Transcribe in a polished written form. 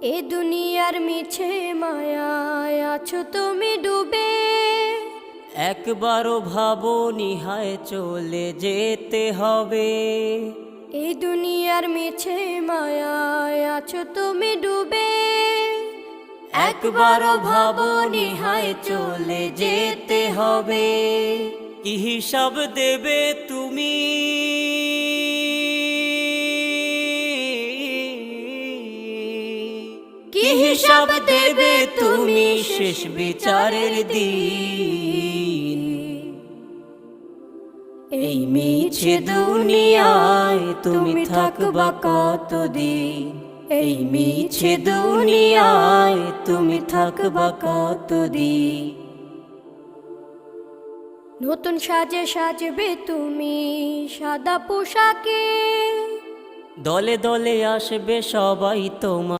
এ দুনিয়ার মিছে মায়ায় আছো তুমি ডুবে। একবারও ভাবোনি হায় চলে যেতে হবে। এই দুনিয়ার মিছে মায়ায় আছো তুমি ডুবে। একবারও ভাবোনি হায় চলে যেতে হবে। কি হিসাব দেবে তুমি? কি হিসাব দেবে তুমি শেষ বিচারের দিন? এই মিছে দুনিয়ায় তুমি থাকবা কতদিন? এই মিছে দুনিয়ায় তুমি থাকবা কতদিন? নতুন সাজে সাজবে তুমি সাদা পোশাকে। দলে দলে আসবে সবাই তোমার